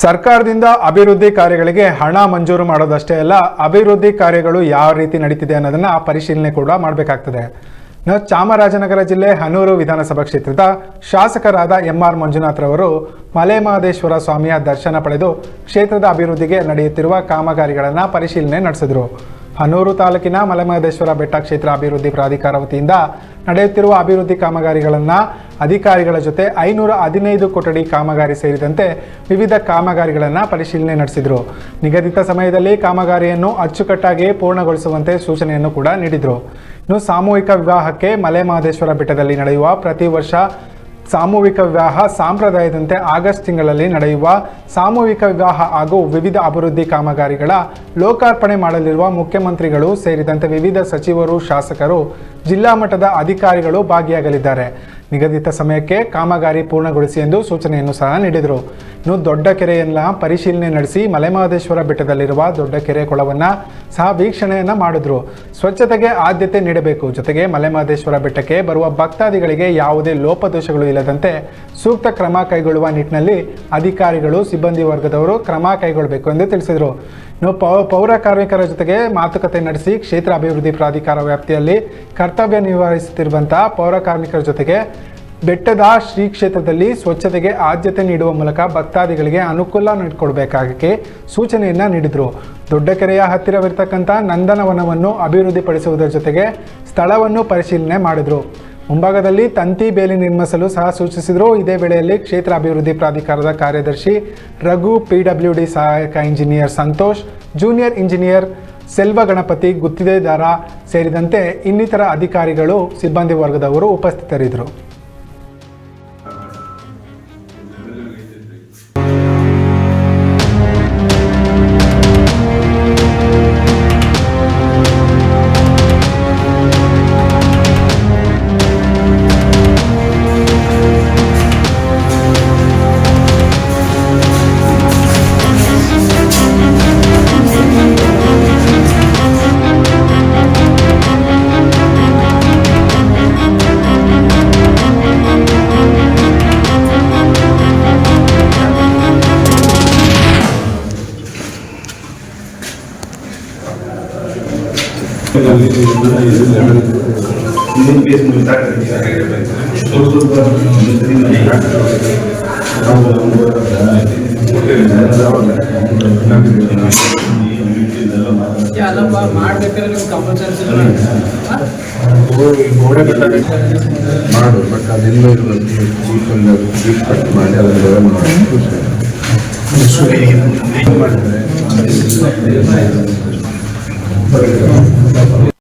ಸರ್ಕಾರದಿಂದ ಅಭಿವೃದ್ಧಿ ಕಾರ್ಯಗಳಿಗೆ ಹಣ ಮಂಜೂರು ಮಾಡೋದಷ್ಟೇ ಅಲ್ಲ, ಅಭಿವೃದ್ಧಿ ಕಾರ್ಯಗಳು ಯಾವ ರೀತಿ ನಡೀತಿದೆ ಅನ್ನೋದನ್ನ ಪರಿಶೀಲನೆ ಕೂಡ ಮಾಡಬೇಕಾಗ್ತದೆ. ಚಾಮರಾಜನಗರ ಜಿಲ್ಲೆ ಹನೂರು ವಿಧಾನಸಭಾ ಕ್ಷೇತ್ರದ ಶಾಸಕರಾದ ಎಂ.ಆರ್. ಮಂಜುನಾಥ್ ರವರು ಮಲೆಮಹದೇಶ್ವರ ಸ್ವಾಮಿಯ ದರ್ಶನ ಪಡೆದು ಕ್ಷೇತ್ರದ ಅಭಿವೃದ್ಧಿಗೆ ನಡೆಯುತ್ತಿರುವ ಕಾಮಗಾರಿಗಳನ್ನು ಪರಿಶೀಲನೆ ನಡೆಸಿದರು. ಹನೂರು ತಾಲೂಕಿನ ಮಲೆಮಹದೇಶ್ವರ ಬೆಟ್ಟ ಕ್ಷೇತ್ರ ಅಭಿವೃದ್ಧಿ ಪ್ರಾಧಿಕಾರ ವತಿಯಿಂದ ನಡೆಯುತ್ತಿರುವ ಅಭಿವೃದ್ಧಿ ಕಾಮಗಾರಿಗಳನ್ನು ಅಧಿಕಾರಿಗಳ ಜೊತೆ 515 ಕೊಠಡಿ ಕಾಮಗಾರಿ ಸೇರಿದಂತೆ ವಿವಿಧ ಕಾಮಗಾರಿಗಳನ್ನು ಪರಿಶೀಲನೆ ನಡೆಸಿದರು. ನಿಗದಿತ ಸಮಯದಲ್ಲಿ ಕಾಮಗಾರಿಯನ್ನು ಅಚ್ಚುಕಟ್ಟಾಗಿ ಪೂರ್ಣಗೊಳಿಸುವಂತೆ ಸೂಚನೆಯನ್ನು ಕೂಡ ನೀಡಿದರು. ಇನ್ನು ಸಾಮೂಹಿಕ ವಿವಾಹಕ್ಕೆ ಮಲೆಮಹದೇಶ್ವರ ಬೆಟ್ಟದಲ್ಲಿ ನಡೆಯುವ ಪ್ರತಿ ವರ್ಷ ಸಾಮೂಹಿಕ ವಿವಾಹ ಸಂಪ್ರದಾಯದಂತೆ ಆಗಸ್ಟ್ ತಿಂಗಳಲ್ಲಿ ನಡೆಯುವ ಸಾಮೂಹಿಕ ವಿವಾಹ ಹಾಗೂ ವಿವಿಧ ಅಭಿವೃದ್ಧಿ ಕಾಮಗಾರಿಗಳ ಲೋಕಾರ್ಪಣೆ ಮಾಡಲಿರುವ ಮುಖ್ಯಮಂತ್ರಿಗಳು ಸೇರಿದಂತೆ ವಿವಿಧ ಸಚಿವರು, ಶಾಸಕರು, ಜಿಲ್ಲಾ ಮಟ್ಟದ ಅಧಿಕಾರಿಗಳು ಭಾಗಿಯಾಗಲಿದ್ದಾರೆ. ನಿಗದಿತ ಸಮಯಕ್ಕೆ ಕಾಮಗಾರಿ ಪೂರ್ಣಗೊಳಿಸಿ ಎಂದು ಸೂಚನೆಯನ್ನು ಸಹ ನೀಡಿದರು. ಇನ್ನು ದೊಡ್ಡ ಕೆರೆಯನ್ನ ಪರಿಶೀಲನೆ ನಡೆಸಿ ಮಲೆಮಹದೇಶ್ವರ ಬೆಟ್ಟದಲ್ಲಿರುವ ದೊಡ್ಡ ಕೆರೆ ಕೊಳವನ್ನು ಸಹ ವೀಕ್ಷಣೆಯನ್ನು ಮಾಡಿದ್ರು. ಸ್ವಚ್ಛತೆಗೆ ಆದ್ಯತೆ ನೀಡಬೇಕು. ಜೊತೆಗೆ ಮಲೆಮಹದೇಶ್ವರ ಬೆಟ್ಟಕ್ಕೆ ಬರುವ ಭಕ್ತಾದಿಗಳಿಗೆ ಯಾವುದೇ ಲೋಪದೋಷಗಳು ಇಲ್ಲದಂತೆ ಸೂಕ್ತ ಕ್ರಮ ಕೈಗೊಳ್ಳುವ ನಿಟ್ಟಿನಲ್ಲಿ ಅಧಿಕಾರಿಗಳು, ಸಿಬ್ಬಂದಿ ವರ್ಗದವರು ಕ್ರಮ ಕೈಗೊಳ್ಳಬೇಕು ಎಂದು ತಿಳಿಸಿದರು. ಇನ್ನು ಪೌರ ಕಾರ್ಮಿಕರ ಜೊತೆಗೆ ಮಾತುಕತೆ ನಡೆಸಿ ಕ್ಷೇತ್ರ ಅಭಿವೃದ್ಧಿ ಪ್ರಾಧಿಕಾರ ವ್ಯಾಪ್ತಿಯಲ್ಲಿ ಕರ್ತವ್ಯ ನಿರ್ವಹಿಸುತ್ತಿರುವಂತಹ ಪೌರ ಕಾರ್ಮಿಕರ ಜೊತೆಗೆ ಬೆಟ್ಟದ ಶ್ರೀ ಕ್ಷೇತ್ರದಲ್ಲಿ ಸ್ವಚ್ಛತೆಗೆ ಆದ್ಯತೆ ನೀಡುವ ಮೂಲಕ ಭಕ್ತಾದಿಗಳಿಗೆ ಅನುಕೂಲ ಮಾಡಿಕೊಡಬೇಕಾಗಿ ಸೂಚನೆಯನ್ನು ನೀಡಿದರು. ದೊಡ್ಡ ಕೆರೆಯ ಹತ್ತಿರವಿರತಕ್ಕಂಥ ನಂದನವನವನ್ನು ಅಭಿವೃದ್ಧಿಪಡಿಸುವುದರ ಜೊತೆಗೆ ಸ್ಥಳವನ್ನು ಪರಿಶೀಲನೆ ಮಾಡಿದರು. ಮುಂಭಾಗದಲ್ಲಿ ತಂತಿ ಬೇಲಿ ನಿರ್ಮಿಸಲು ಸಹ ಸೂಚಿಸಿದರು. ಇದೇ ವೇಳೆಯಲ್ಲಿ ಕ್ಷೇತ್ರ ಅಭಿವೃದ್ಧಿ ಪ್ರಾಧಿಕಾರದ ಕಾರ್ಯದರ್ಶಿ ರಘು, PWD ಸಹಾಯಕ engineer Santosh, junior engineer Selva Ganapati, ಗುತ್ತಿಗೆದಾರ ಸೇರಿದಂತೆ ಇನ್ನಿತರ ಅಧಿಕಾರಿಗಳು, ಸಿಬ್ಬಂದಿ ವರ್ಗದವರು ಉಪಸ್ಥಿತರಿದ್ದರು. ಮಾಡು ಬಟ್ ಅದೆಲ್ಲ ಕಟ್ ಮಾಡಿ ಅದೆಲ್ಲ